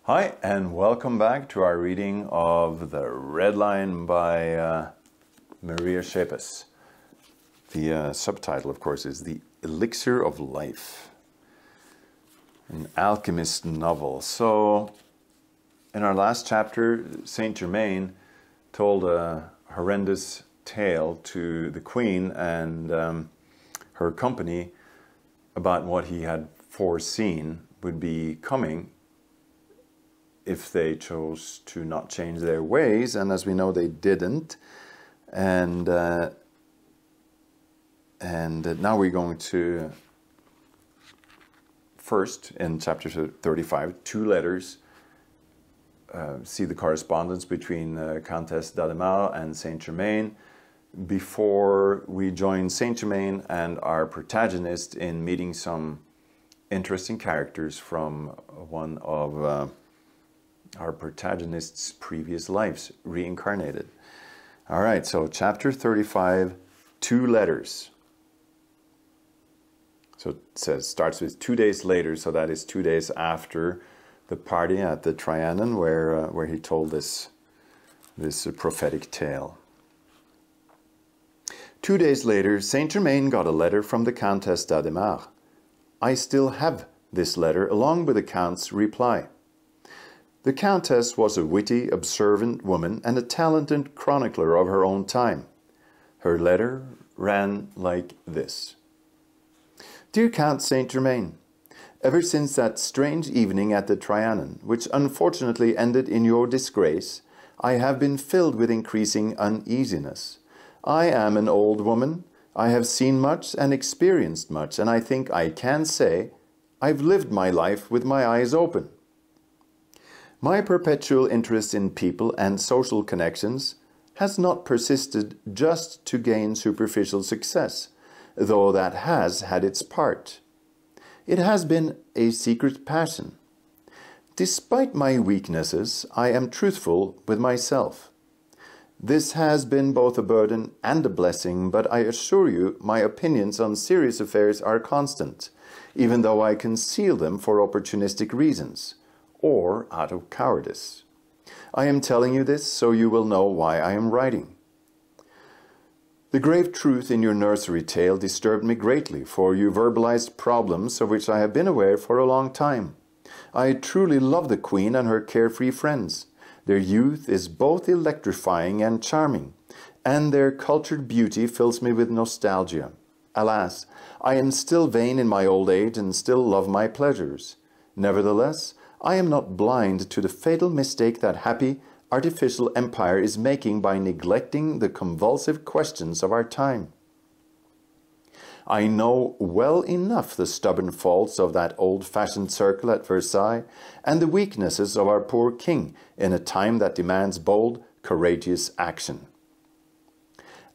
Hi, and welcome back to our reading of The Red Line by Maria Schepis. The subtitle, of course, is The Elixir of Life, an alchemist novel. So, in our last chapter, Saint Germain told a horrendous tale to the Queen and her company about what he had foreseen would be coming if they chose to not change their ways, and as we know, they didn't. And now we're going to first, in chapter 35, 2 letters, see the correspondence between Countess d'Adhémar and Saint Germain before we join Saint Germain and our protagonist in meeting some interesting characters from one of our protagonist's previous lives, reincarnated. All right, so chapter 35, 2 letters. So it says, starts with 2 days later, so that is 2 days after the party at the Trianon where he told this prophetic tale. 2 days later, Saint Germain got a letter from the Countess d'Adhémar. I still have this letter, along with the Count's reply. The Countess was a witty, observant woman and a talented chronicler of her own time. Her letter ran like this. Dear Count Saint Germain, ever since that strange evening at the Trianon, which unfortunately ended in your disgrace, I have been filled with increasing uneasiness. I am an old woman. I have seen much and experienced much, and I think I can say I've lived my life with my eyes open. My perpetual interest in people and social connections has not persisted just to gain superficial success, though that has had its part. It has been a secret passion. Despite my weaknesses, I am truthful with myself. This has been both a burden and a blessing, but I assure you my opinions on serious affairs are constant, even though I conceal them for opportunistic reasons, or out of cowardice. I am telling you this so you will know why I am writing. The grave truth in your nursery tale disturbed me greatly, for you verbalized problems of which I have been aware for a long time. I truly love the Queen and her carefree friends. Their youth is both electrifying and charming, and their cultured beauty fills me with nostalgia. Alas, I am still vain in my old age and still love my pleasures. Nevertheless, I am not blind to the fatal mistake that happy, artificial empire is making by neglecting the convulsive questions of our time. I know well enough the stubborn faults of that old-fashioned circle at Versailles and the weaknesses of our poor king in a time that demands bold, courageous action.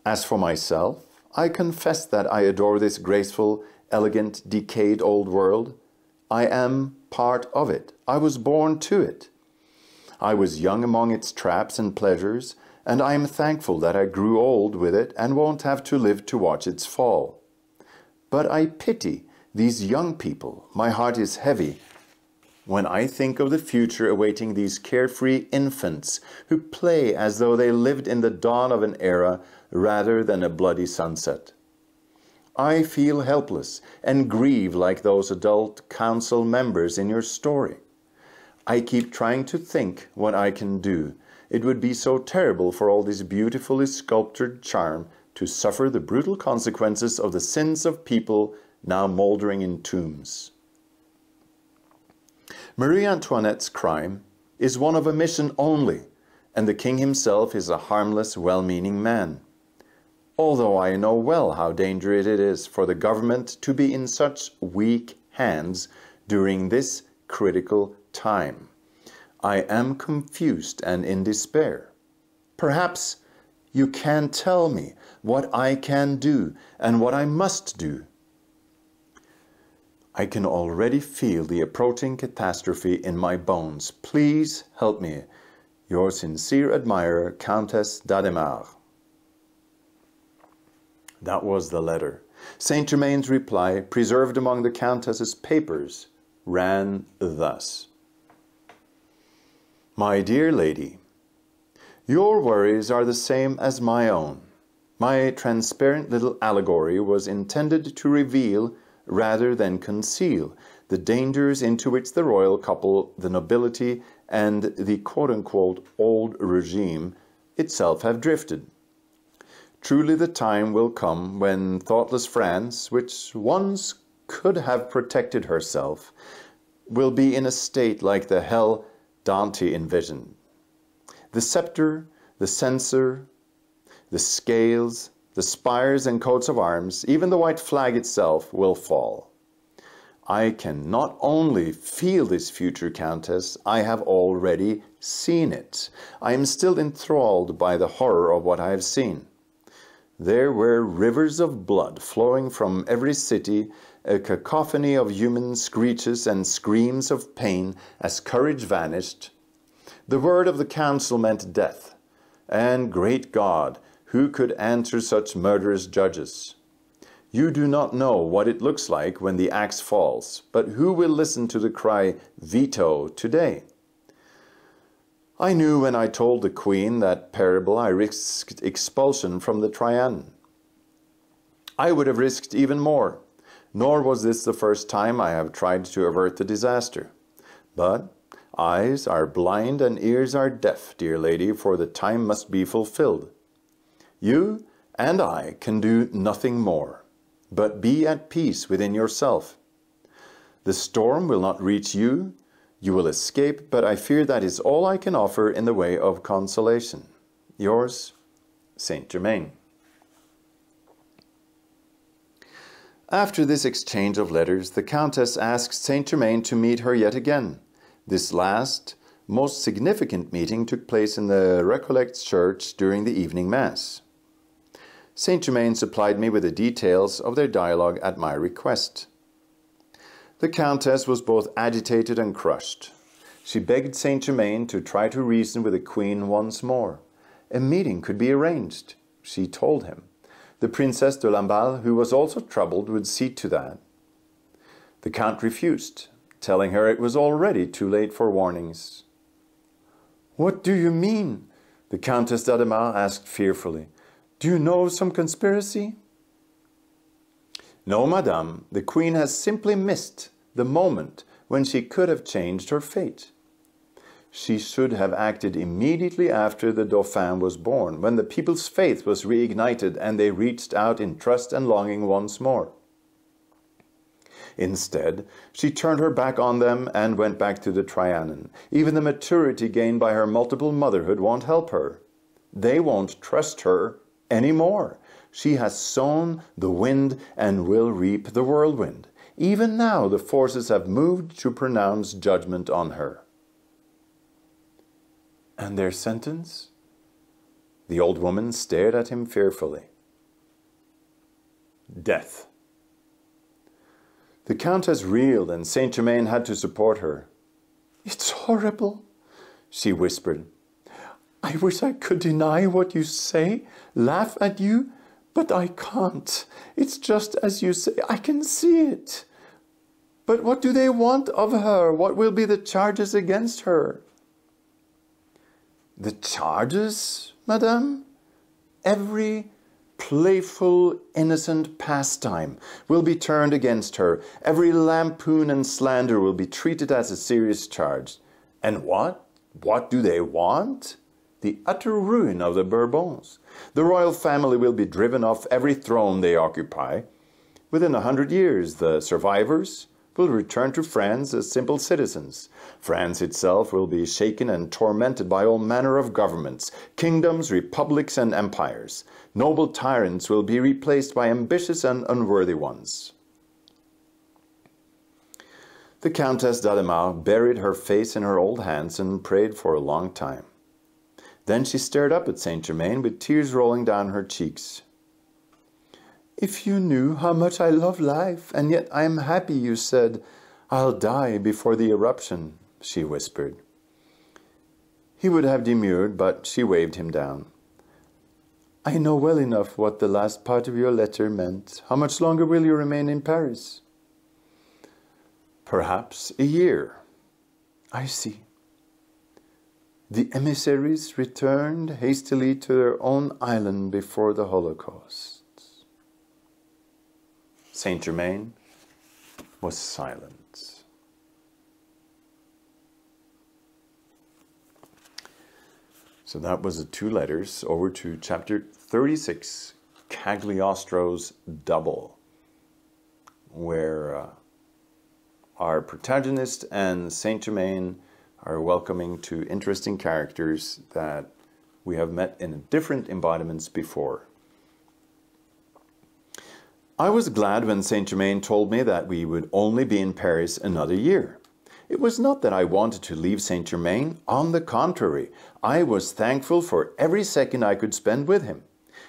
As for myself, I confess that I adore this graceful, elegant, decayed old world. I am part of it. I was born to it. I was young among its traps and pleasures, and I am thankful that I grew old with it and won't have to live to watch its fall. But I pity these young people. My heart is heavy when I think of the future awaiting these carefree infants who play as though they lived in the dawn of an era rather than a bloody sunset. I feel helpless and grieve like those adult council members in your story. I keep trying to think what I can do. It would be so terrible for all this beautifully sculptured charm to suffer the brutal consequences of the sins of people now mouldering in tombs. Marie Antoinette's crime is one of omission only, and the king himself is a harmless, well-meaning man. Although I know well how dangerous it is for the government to be in such weak hands during this critical time, I am confused and in despair. Perhaps you can tell me what I can do and what I must do. I can already feel the approaching catastrophe in my bones. Please help me. Your sincere admirer, Countess d'Adhémar. That was the letter. Saint Germain's reply, preserved among the Countess's papers, ran thus. My dear lady, your worries are the same as my own. My transparent little allegory was intended to reveal, rather than conceal, the dangers into which the royal couple, the nobility, and the quote-unquote old regime itself have drifted. Truly the time will come when thoughtless France, which once could have protected herself, will be in a state like the hell Dante envisioned. The scepter, the censer, the scales, the spires and coats of arms, even the white flag itself will fall. I can not only feel this future, Countess, I have already seen it. I am still enthralled by the horror of what I have seen. There were rivers of blood flowing from every city, a cacophony of human screeches and screams of pain as courage vanished. The word of the council meant death, and great God, who could answer such murderous judges? You do not know what it looks like when the axe falls, but who will listen to the cry, veto, today? I knew when I told the Queen that parable I risked expulsion from the Trianon. I would have risked even more, nor was this the first time I have tried to avert the disaster. But eyes are blind and ears are deaf, dear lady, for the time must be fulfilled. You and I can do nothing more, but be at peace within yourself. The storm will not reach you. You will escape, but I fear that is all I can offer in the way of consolation. Yours, Saint Germain. After this exchange of letters, the Countess asked Saint Germain to meet her yet again. This last, most significant meeting took place in the Recollects Church during the evening Mass. Saint Germain supplied me with the details of their dialogue at my request. The Countess was both agitated and crushed. She begged Saint Germain to try to reason with the Queen once more. A meeting could be arranged, she told him. The Princess de Lamballe, who was also troubled, would see to that. The Count refused, telling her it was already too late for warnings. "What do you mean?" the Countess d'Adhémar asked fearfully. "Do you know of some conspiracy?" "No, madame, the Queen has simply missed the moment when she could have changed her fate. She should have acted immediately after the Dauphin was born, when the people's faith was reignited and they reached out in trust and longing once more. Instead, she turned her back on them and went back to the Trianon. Even the maturity gained by her multiple motherhood won't help her. They won't trust her anymore. She has sown the wind and will reap the whirlwind. Even now the forces have moved to pronounce judgment on her." "And their sentence?" The old woman stared at him fearfully. "Death." The Countess reeled and Saint Germain had to support her. "It's horrible," she whispered. "I wish I could deny what you say, laugh at you, but I can't. It's just as you say. I can see it. But what do they want of her? What will be the charges against her?" "The charges, madame? Every playful, innocent pastime will be turned against her. Every lampoon and slander will be treated as a serious charge. And what? What do they want? The utter ruin of the Bourbons. The royal family will be driven off every throne they occupy. Within 100 years, the survivors will return to France as simple citizens. France itself will be shaken and tormented by all manner of governments, kingdoms, republics, and empires. Noble tyrants will be replaced by ambitious and unworthy ones." The Countess d'Adhémar buried her face in her old hands and prayed for a long time. Then she stared up at Saint Germain with tears rolling down her cheeks. "If you knew how much I love life, and yet I am happy, you said, I'll die before the eruption," she whispered. He would have demurred, but she waved him down. "I know well enough what the last part of your letter meant. How much longer will you remain in Paris?" "Perhaps a year." "I see." The emissaries returned hastily to their own island before the Holocaust. Saint Germain was silent. So that was the 2 letters. Over to chapter 36, Cagliostro's Double, where our protagonist and Saint Germain are welcoming 2 interesting characters that we have met in different embodiments before. I was glad when Saint Germain told me that we would only be in Paris another year. It was not that I wanted to leave Saint Germain. On the contrary, I was thankful for every second I could spend with him.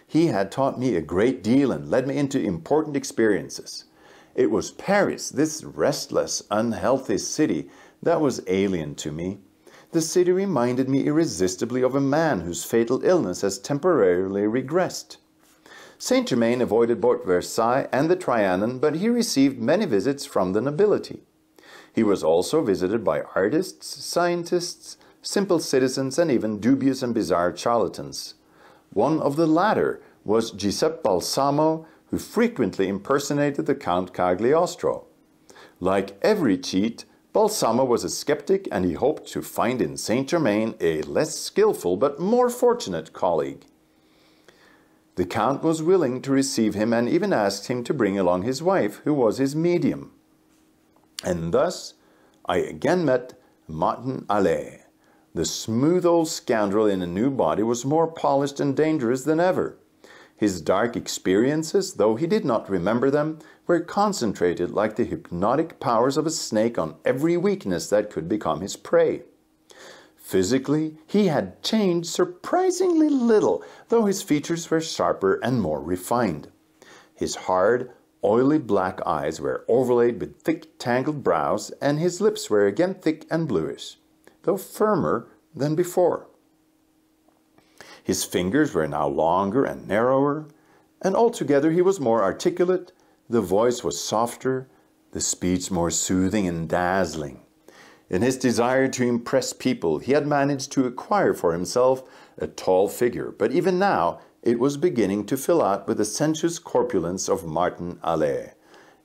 He had taught me a great deal and led me into important experiences. It was Paris, this restless, unhealthy city, that was alien to me. The city reminded me irresistibly of a man whose fatal illness has temporarily regressed. Saint Germain avoided both Versailles and the Trianon, but he received many visits from the nobility. He was also visited by artists, scientists, simple citizens, and even dubious and bizarre charlatans. One of the latter was Guiseppe Balsamo, who frequently impersonated the Count Cagliostro. Like every cheat, Balsamo was a skeptic, and he hoped to find in Saint Germain a less skillful but more fortunate colleague. The Count was willing to receive him and even asked him to bring along his wife, who was his medium. And thus I again met Martin Allais. The smooth old scoundrel in a new body was more polished and dangerous than ever. His dark experiences, though he did not remember them, were concentrated like the hypnotic powers of a snake on every weakness that could become his prey. Physically, he had changed surprisingly little, though his features were sharper and more refined. His hard, oily black eyes were overlaid with thick, tangled brows, and his lips were again thick and bluish, though firmer than before. His fingers were now longer and narrower, and altogether he was more articulate, the voice was softer, the speech more soothing and dazzling. In his desire to impress people, he had managed to acquire for himself a tall figure, but even now it was beginning to fill out with the sensuous corpulence of Martin Allais.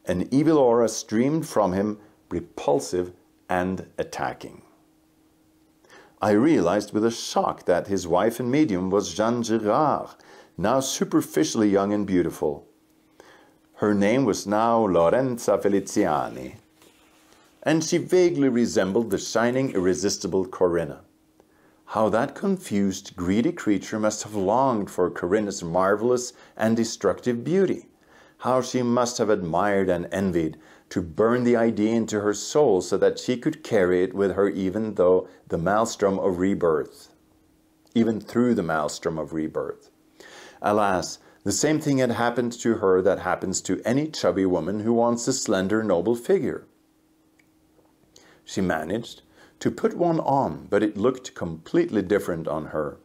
An evil aura streamed from him, repulsive and attacking. I realized with a shock that his wife and medium was Jeanne Girard, now superficially young and beautiful. Her name was now Lorenza Feliciani, and she vaguely resembled the shining, irresistible Corinna. How that confused, greedy creature must have longed for Corinna's marvelous and destructive beauty. How she must have admired and envied, to burn the idea into her soul so that she could carry it with her even through the maelstrom of rebirth. Alas, the same thing had happened to her that happens to any chubby woman who wants a slender, noble figure. She managed to put one on, but it looked completely different on her.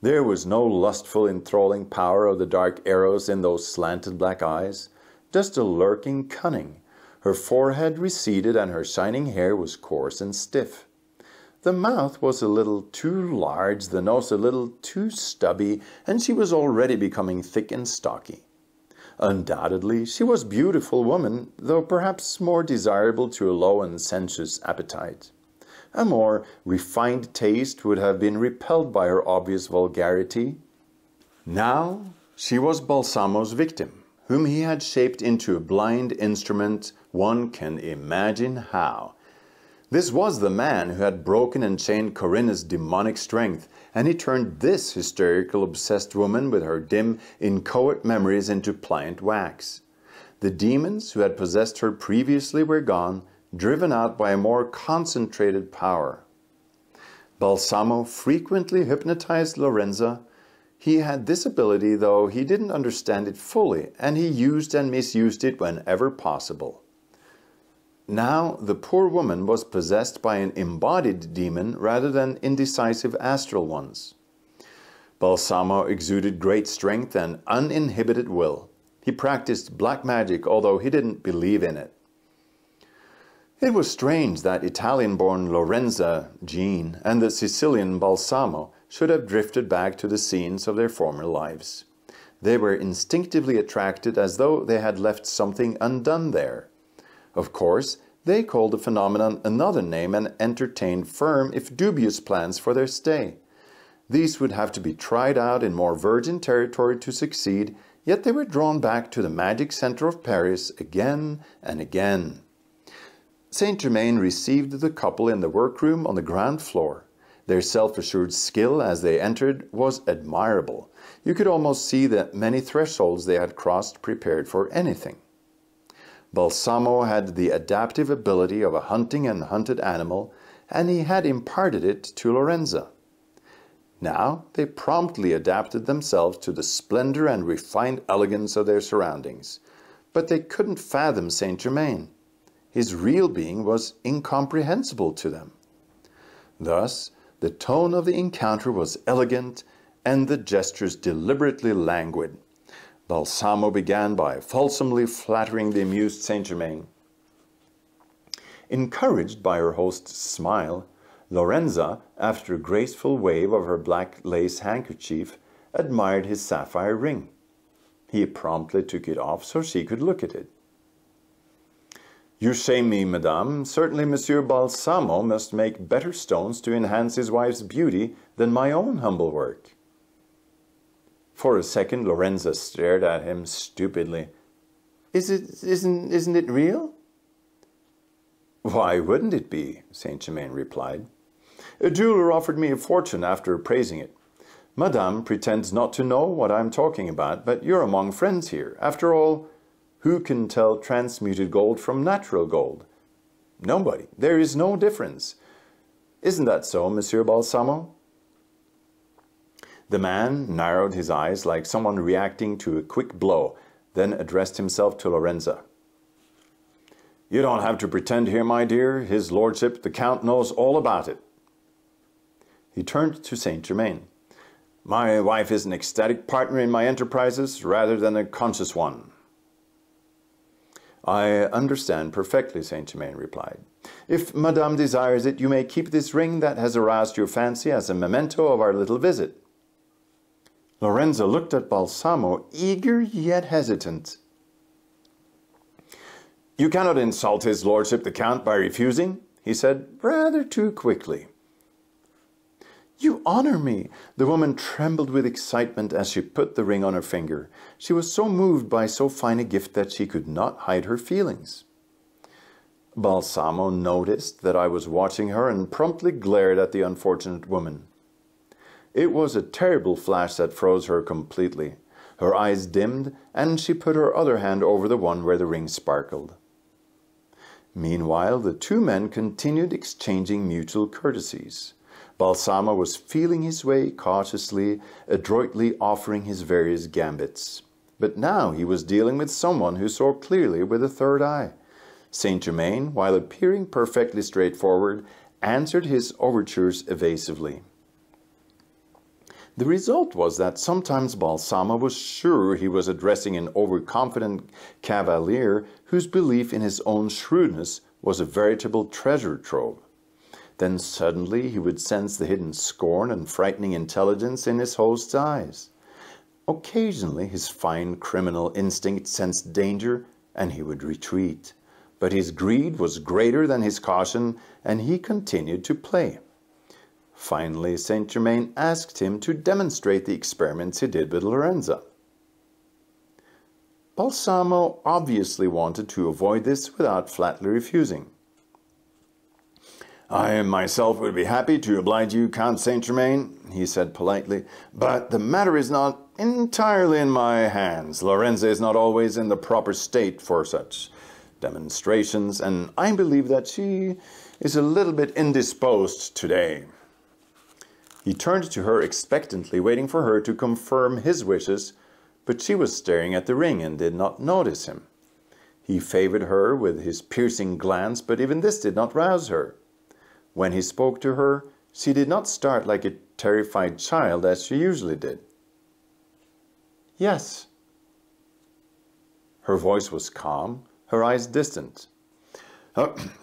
There was no lustful, enthralling power of the dark arrows in those slanted black eyes, just a lurking cunning. Her forehead receded and her shining hair was coarse and stiff. The mouth was a little too large, the nose a little too stubby, and she was already becoming thick and stocky. Undoubtedly, she was a beautiful woman, though perhaps more desirable to a low and sensuous appetite. A more refined taste would have been repelled by her obvious vulgarity. Now she was Balsamo's victim, whom he had shaped into a blind instrument. One can imagine how. This was the man who had broken and chained Corinna's demonic strength, and he turned this hysterical, obsessed woman with her dim, inchoate memories into pliant wax. The demons who had possessed her previously were gone, driven out by a more concentrated power. Balsamo frequently hypnotized Lorenza. He had this ability, though he didn't understand it fully, and he used and misused it whenever possible. Now the poor woman was possessed by an embodied demon rather than indecisive astral ones. Balsamo exuded great strength and uninhibited will. He practiced black magic, although he didn't believe in it. It was strange that Italian-born Lorenza, Jean, and the Sicilian Balsamo should have drifted back to the scenes of their former lives. They were instinctively attracted as though they had left something undone there. Of course, they called the phenomenon another name and entertained firm if dubious plans for their stay. These would have to be tried out in more virgin territory to succeed, yet they were drawn back to the magic center of Paris again and again. Saint Germain received the couple in the workroom on the ground floor. Their self-assured skill as they entered was admirable. You could almost see the many thresholds they had crossed prepared for anything. Balsamo had the adaptive ability of a hunting and hunted animal, and he had imparted it to Lorenza. Now they promptly adapted themselves to the splendor and refined elegance of their surroundings. But they couldn't fathom Saint Germain. His real being was incomprehensible to them. Thus, the tone of the encounter was elegant and the gestures deliberately languid. Balsamo began by fulsomely flattering the amused Saint Germain. Encouraged by her host's smile, Lorenza, after a graceful wave of her black lace handkerchief, admired his sapphire ring. He promptly took it off so she could look at it. "You shame me, madame. Certainly Monsieur Balsamo must make better stones to enhance his wife's beauty than my own humble work." For a second, Lorenza stared at him stupidly. Isn't it real?" "Why wouldn't it be?" Saint Germain replied. "A jeweler offered me a fortune after appraising it. Madame pretends not to know what I'm talking about, but you're among friends here. After all, who can tell transmuted gold from natural gold? Nobody. There is no difference. Isn't that so, Monsieur Balsamo?" The man narrowed his eyes like someone reacting to a quick blow, then addressed himself to Lorenza. "You don't have to pretend here, my dear. His lordship, the Count, knows all about it." He turned to Saint Germain. "My wife is an ecstatic partner in my enterprises rather than a conscious one." "I understand perfectly," Saint Germain replied. "If Madame desires it, you may keep this ring that has aroused your fancy as a memento of our little visit." Lorenza looked at Balsamo, eager yet hesitant. "You cannot insult his lordship the Count by refusing," he said, rather too quickly. "You honor me." The woman trembled with excitement as she put the ring on her finger. She was so moved by so fine a gift that she could not hide her feelings. Balsamo noticed that I was watching her and promptly glared at the unfortunate woman. It was a terrible flash that froze her completely. Her eyes dimmed, and she put her other hand over the one where the ring sparkled. Meanwhile, the two men continued exchanging mutual courtesies. Balsamo was feeling his way cautiously, adroitly offering his various gambits. But now he was dealing with someone who saw clearly with a third eye. Saint Germain, while appearing perfectly straightforward, answered his overtures evasively. The result was that sometimes Balsamo was sure he was addressing an overconfident cavalier whose belief in his own shrewdness was a veritable treasure trove. Then suddenly he would sense the hidden scorn and frightening intelligence in his host's eyes. Occasionally his fine criminal instinct sensed danger and he would retreat. But his greed was greater than his caution and he continued to play. Finally, Saint Germain asked him to demonstrate the experiments he did with Lorenza. Balsamo obviously wanted to avoid this without flatly refusing. "I myself would be happy to oblige you, Count Saint Germain," he said politely, "but the matter is not entirely in my hands. Lorenza is not always in the proper state for such demonstrations, and I believe that she is a little bit indisposed today." He turned to her expectantly, waiting for her to confirm his wishes, but she was staring at the ring and did not notice him. He favored her with his piercing glance, but even this did not rouse her. When he spoke to her, she did not start like a terrified child as she usually did. "Yes." Her voice was calm, her eyes distant.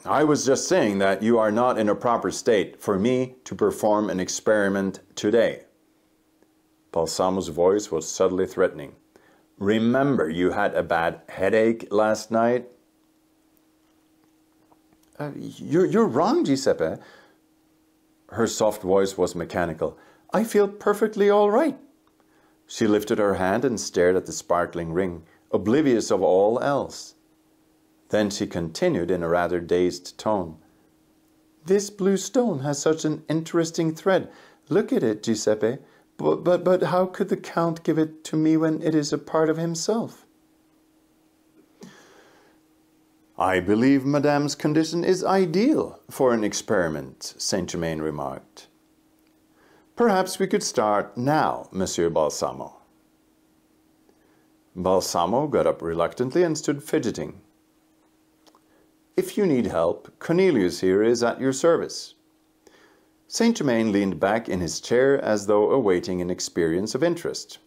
I was just saying that you are not in a proper state for me to perform an experiment today. Balsamo's voice was subtly threatening. Remember, you had a bad headache last night? You're wrong, Giuseppe. Her soft voice was mechanical. I feel perfectly all right. She lifted her hand and stared at the sparkling ring, oblivious of all else. Then she continued in a rather dazed tone. This blue stone has such an interesting thread. Look at it, Giuseppe. But how could the Count give it to me when it is a part of himself? I believe Madame's condition is ideal for an experiment, Saint Germain remarked. Perhaps we could start now, Monsieur Balsamo. Balsamo got up reluctantly and stood fidgeting. If you need help, Cornelius here is at your service. Saint Germain leaned back in his chair as though awaiting an experience of interest.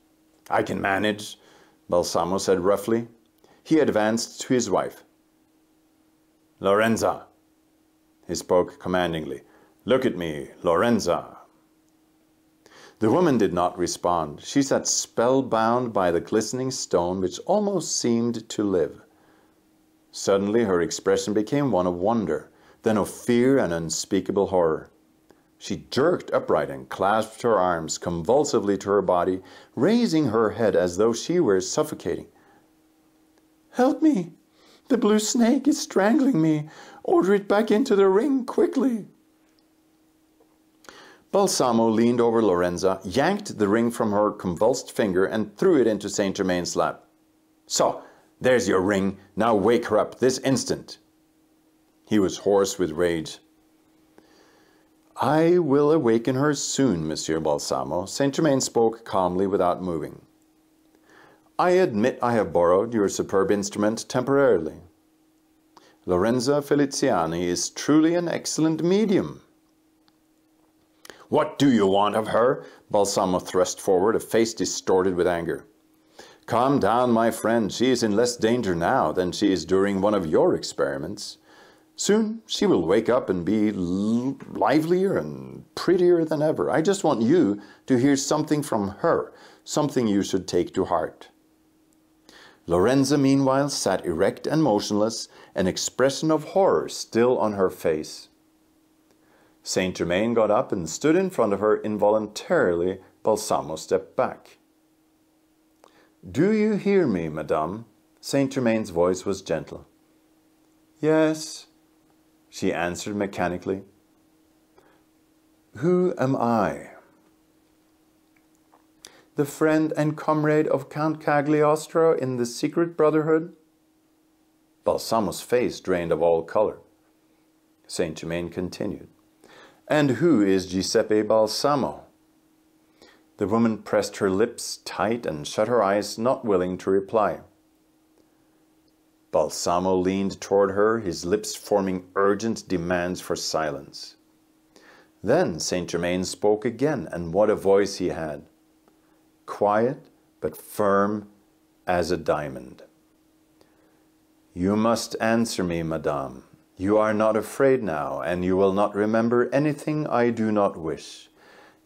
I can manage, Balsamo said roughly. He advanced to his wife. Lorenza, he spoke commandingly. Look at me, Lorenza. The woman did not respond. She sat spellbound by the glistening stone which almost seemed to live. Suddenly her expression became one of wonder, then of fear and unspeakable horror. She jerked upright and clasped her arms convulsively to her body, raising her head as though she were suffocating. Help me! The blue snake is strangling me. Order it back into the ring, quickly. Balsamo leaned over Lorenza, yanked the ring from her convulsed finger and threw it into Saint Germain's lap. So, there's your ring. Now wake her up this instant. He was hoarse with rage. I will awaken her soon, Monsieur Balsamo. Saint Germain spoke calmly without moving. I admit I have borrowed your superb instrument temporarily. Lorenza Feliciani is truly an excellent medium. What do you want of her? Balsamo thrust forward, a face distorted with anger. Calm down, my friend. She is in less danger now than she is during one of your experiments. Soon she will wake up and be livelier and prettier than ever. I just want you to hear something from her, something you should take to heart. Lorenza, meanwhile, sat erect and motionless, an expression of horror still on her face. Saint Germain got up and stood in front of her. Involuntarily, Balsamo stepped back. Do you hear me, madame? Saint Germain's voice was gentle. Yes, she answered mechanically. Who am I? The friend and comrade of Count Cagliostro in the secret brotherhood? Balsamo's face drained of all color. Saint Germain continued. And who is Guiseppe Balsamo? The woman pressed her lips tight and shut her eyes, not willing to reply. Balsamo leaned toward her, his lips forming urgent demands for silence. Then Saint Germain spoke again, and what a voice he had. Quiet, but firm as a diamond. You must answer me, madame. You are not afraid now, and you will not remember anything I do not wish.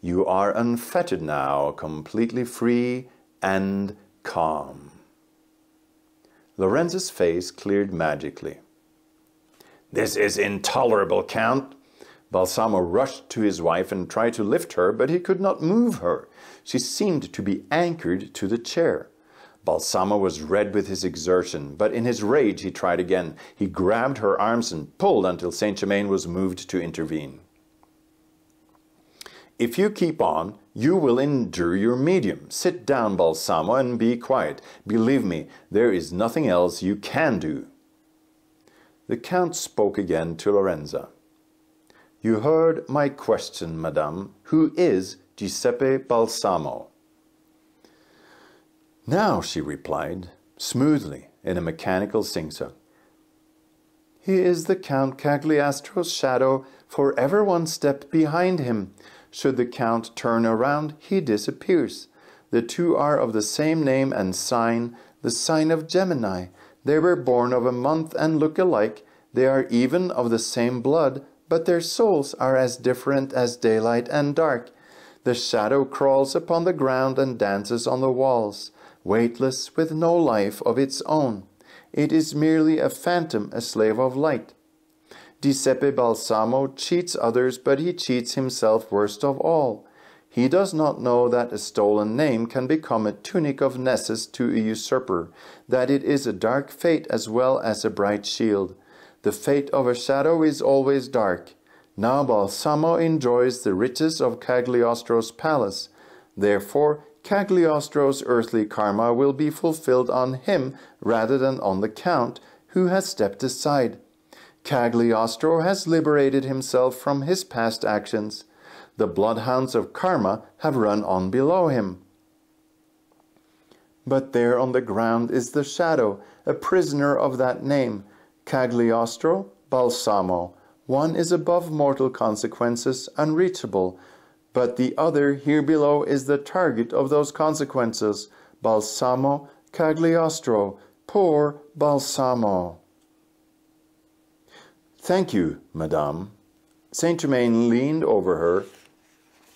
You are unfettered now, completely free and calm. Lorenza's face cleared magically. This is intolerable, Count. Balsamo rushed to his wife and tried to lift her, but he could not move her. She seemed to be anchored to the chair. Balsamo was red with his exertion, but in his rage he tried again. He grabbed her arms and pulled until Saint Germain was moved to intervene. If you keep on, you will injure your medium. Sit down, Balsamo, and be quiet. Believe me, there is nothing else you can do. The Count spoke again to Lorenza. You heard my question, madame. Who is Guiseppe Balsamo? Now, she replied, smoothly, in a mechanical sing-song. He is the Count Cagliostro's shadow, forever one step behind him. Should the Count turn around, he disappears. The two are of the same name and sign, the sign of Gemini. They were born of a month and look alike. They are even of the same blood, but their souls are as different as daylight and dark. The shadow crawls upon the ground and dances on the walls, weightless, with no life of its own. It is merely a phantom, a slave of light. Guiseppe Balsamo cheats others, but he cheats himself worst of all. He does not know that a stolen name can become a tunic of Nessus to a usurper, that it is a dark fate as well as a bright shield. The fate of a shadow is always dark. Now Balsamo enjoys the riches of Cagliostro's palace. Therefore, Cagliostro's earthly karma will be fulfilled on him rather than on the Count, who has stepped aside. Cagliostro has liberated himself from his past actions. The bloodhounds of karma have run on below him. But there on the ground is the shadow, a prisoner of that name, Cagliostro, Balsamo. One is above mortal consequences, unreachable, but the other here below is the target of those consequences. Balsamo, Cagliostro, poor Balsamo. Thank you, madame. Saint Germain leaned over her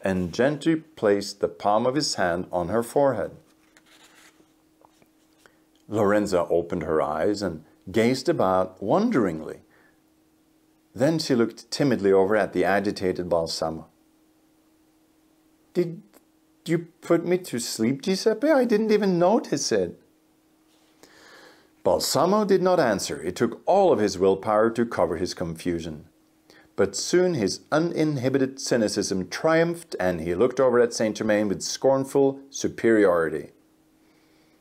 and gently placed the palm of his hand on her forehead. Lorenza opened her eyes and gazed about wonderingly. Then she looked timidly over at the agitated Balsamo. Did you put me to sleep, Giuseppe? I didn't even notice it. Balsamo did not answer. It took all of his willpower to cover his confusion. But soon his uninhibited cynicism triumphed, and he looked over at Saint Germain with scornful superiority.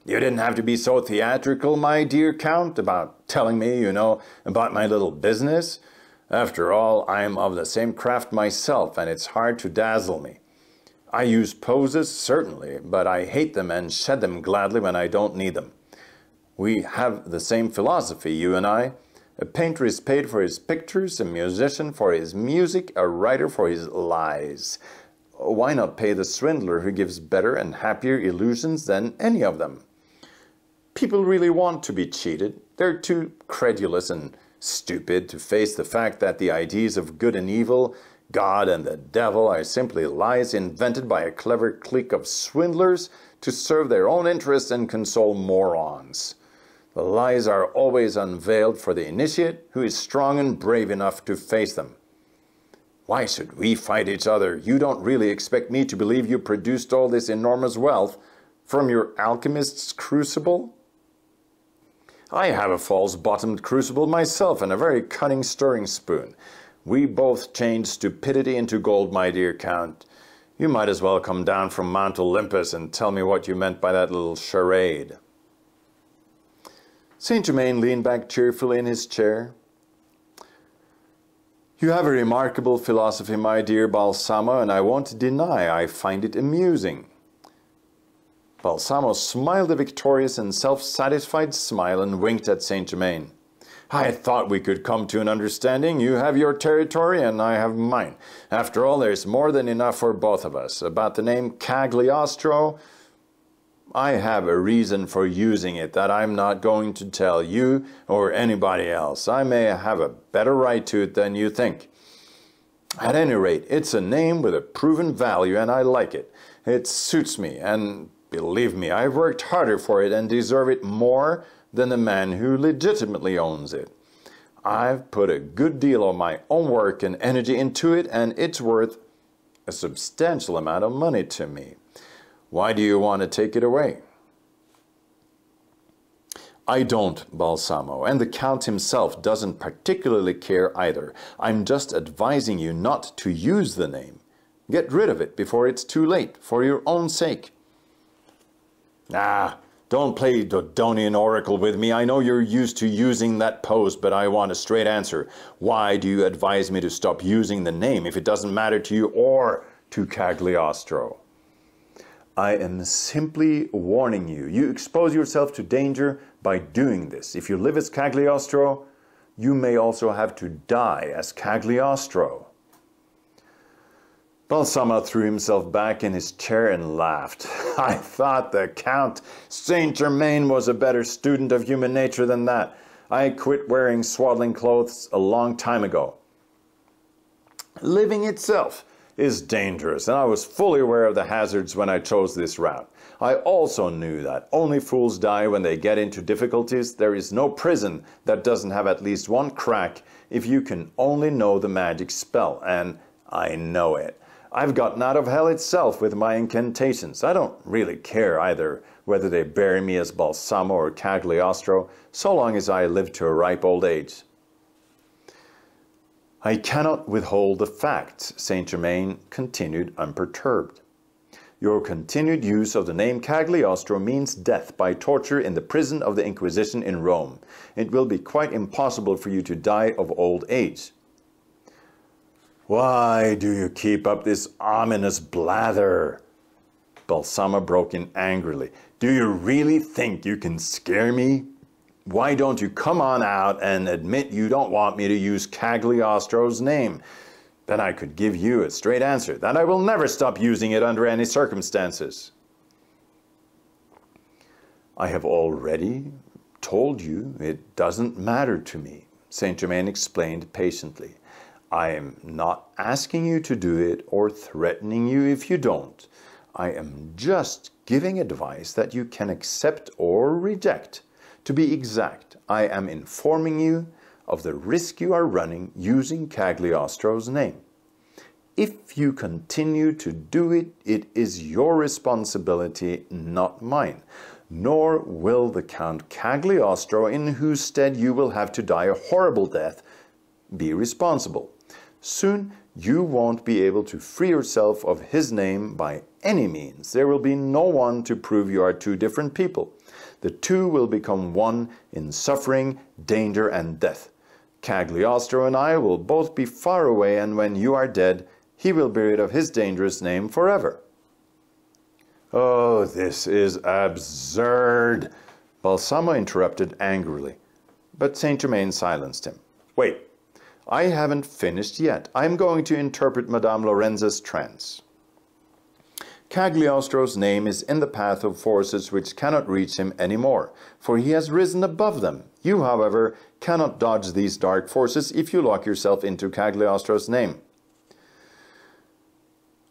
You didn't have to be so theatrical, my dear Count, about telling me, about my little business. After all, I'm of the same craft myself, and it's hard to dazzle me. I use poses, certainly, but I hate them and shed them gladly when I don't need them. We have the same philosophy, you and I. A painter is paid for his pictures, a musician for his music, a writer for his lies. Why not pay the swindler who gives better and happier illusions than any of them? People really want to be cheated. They're too credulous and stupid to face the fact that the ideas of good and evil, God and the devil, are simply lies invented by a clever clique of swindlers to serve their own interests and console morons. The lies are always unveiled for the initiate who is strong and brave enough to face them. Why should we fight each other? You don't really expect me to believe you produced all this enormous wealth from your alchemist's crucible? I have a false-bottomed crucible myself and a very cunning stirring spoon. We both changed stupidity into gold, my dear Count. You might as well come down from Mount Olympus and tell me what you meant by that little charade. Saint Germain leaned back cheerfully in his chair. You have a remarkable philosophy, my dear Balsamo, and I won't deny I find it amusing. Balsamo smiled a victorious and self-satisfied smile and winked at Saint Germain. I thought we could come to an understanding. You have your territory and I have mine. After all, there's more than enough for both of us. About the name Cagliostro, I have a reason for using it that I'm not going to tell you or anybody else. I may have a better right to it than you think. At any rate, it's a name with a proven value and I like it. It suits me, and believe me, I've worked harder for it and deserve it more than the man who legitimately owns it. I've put a good deal of my own work and energy into it, and it's worth a substantial amount of money to me. Why do you want to take it away? I don't, Balsamo, and the Count himself doesn't particularly care either. I'm just advising you not to use the name. Get rid of it before it's too late, for your own sake. Don't play Dodonian oracle with me. I know you're used to using that pose, but I want a straight answer. Why do you advise me to stop using the name if it doesn't matter to you or to Cagliostro? I am simply warning you. You expose yourself to danger by doing this. If you live as Cagliostro, you may also have to die as Cagliostro. Balsamo threw himself back in his chair and laughed. I thought the Count Saint Germain was a better student of human nature than that. I quit wearing swaddling clothes a long time ago. Living itself is dangerous, and I was fully aware of the hazards when I chose this route. I also knew that only fools die when they get into difficulties. There is no prison that doesn't have at least one crack if you can only know the magic spell, and I know it. I've gotten out of hell itself with my incantations. I don't really care either whether they bury me as Balsamo or Cagliostro, so long as I live to a ripe old age. I cannot withhold the facts, Saint Germain continued unperturbed. Your continued use of the name Cagliostro means death by torture in the prison of the Inquisition in Rome. It will be quite impossible for you to die of old age. Why do you keep up this ominous blather? Balsamo broke in angrily. Do you really think you can scare me? Why don't you come on out and admit you don't want me to use Cagliostro's name? Then I could give you a straight answer, that I will never stop using it under any circumstances. I have already told you it doesn't matter to me, Saint Germain explained patiently. I am not asking you to do it or threatening you if you don't. I am just giving advice that you can accept or reject. To be exact, I am informing you of the risk you are running using Cagliostro's name. If you continue to do it, it is your responsibility, not mine. Nor will the Count Cagliostro, in whose stead you will have to die a horrible death, be responsible. Soon you won't be able to free yourself of his name by any means. There will be no one to prove you are two different people. The two will become one in suffering, danger, and death. Cagliostro and I will both be far away, and when you are dead, he will be rid of his dangerous name forever. Oh, this is absurd, Balsamo interrupted angrily. But Saint Germain silenced him. Wait, I haven't finished yet. I am going to interpret Madame Lorenza's trance. Cagliostro's name is in the path of forces which cannot reach him any more, for he has risen above them. You, however, cannot dodge these dark forces if you lock yourself into Cagliostro's name.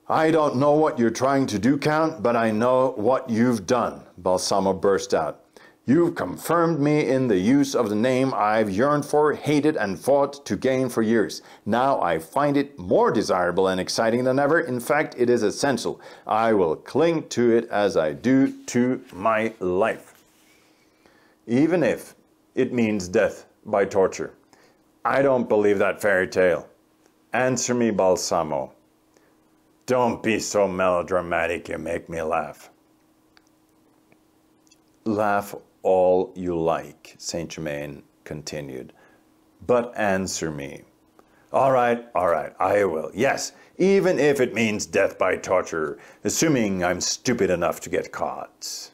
I don't know what you're trying to do, Count, but I know what you've done, Balsamo burst out. You've confirmed me in the use of the name I've yearned for, hated, and fought to gain for years. Now I find it more desirable and exciting than ever. In fact, it is essential. I will cling to it as I do to my life, even if it means death by torture. I don't believe that fairy tale. Answer me, Balsamo. Don't be so melodramatic, you make me laugh. Laugh all you like, Saint Germain continued, but answer me. All right, I will. Yes, even if it means death by torture, assuming I'm stupid enough to get caught.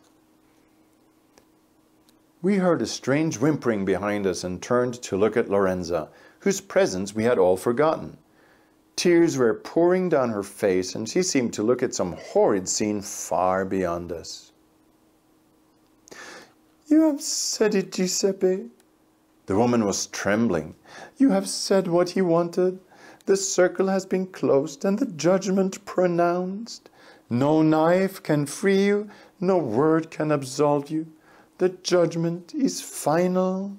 We heard a strange whimpering behind us and turned to look at Lorenza, whose presence we had all forgotten. Tears were pouring down her face, and she seemed to look at some horrid scene far beyond us. You have said it, Giuseppe. The woman was trembling. You have said what he wanted. The circle has been closed and the judgment pronounced. No knife can free you, no word can absolve you. The judgment is final.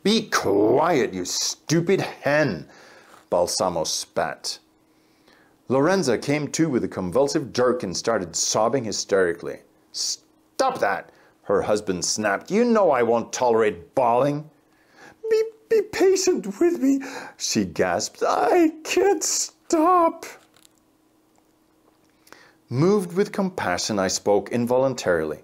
Be quiet, you stupid hen, Balsamo spat. Lorenza came to with a convulsive jerk and started sobbing hysterically. Stop that, her husband snapped. You know I won't tolerate bawling. Be patient with me, she gasped. I can't stop. Moved with compassion, I spoke involuntarily.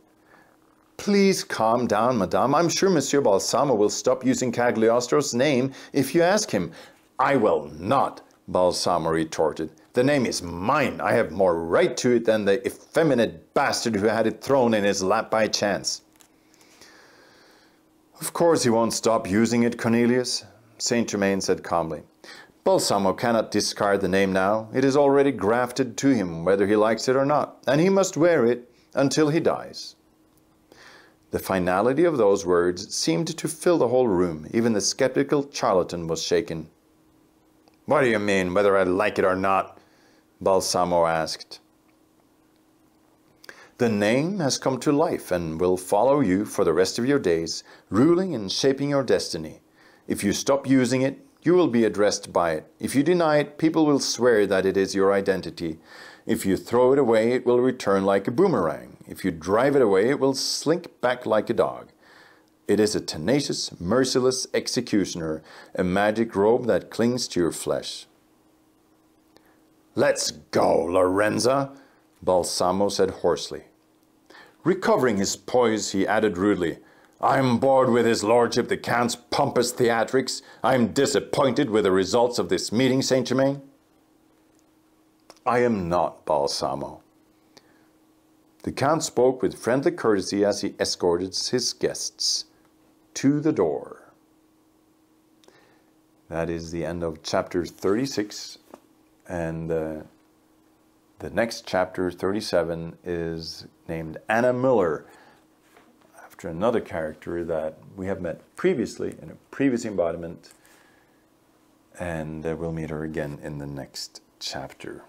Please calm down, madame. I'm sure Monsieur Balsamo will stop using Cagliostro's name if you ask him. I will not, Balsamo retorted. The name is mine. I have more right to it than the effeminate bastard who had it thrown in his lap by chance. Of course he won't stop using it, Cornelius, Saint Germain said calmly. Balsamo cannot discard the name now. It is already grafted to him, whether he likes it or not, and he must wear it until he dies. The finality of those words seemed to fill the whole room. Even the skeptical charlatan was shaken. "What do you mean, whether I like it or not?" Balsamo asked. "The name has come to life and will follow you for the rest of your days, ruling and shaping your destiny. If you stop using it, you will be addressed by it. If you deny it, people will swear that it is your identity. If you throw it away, it will return like a boomerang. If you drive it away, it will slink back like a dog. It is a tenacious, merciless executioner, a magic robe that clings to your flesh." "Let's go, Lorenza," Balsamo said hoarsely. Recovering his poise, he added rudely, "I'm bored with his lordship the Count's pompous theatrics. I'm disappointed with the results of this meeting, Saint Germain." "I am not, Balsamo." The Count spoke with friendly courtesy as he escorted his guests to the door. That is the end of chapter 36, and the next chapter, 37, is named Anna Müller, after another character that we have met previously in a previous embodiment, and we'll meet her again in the next chapter.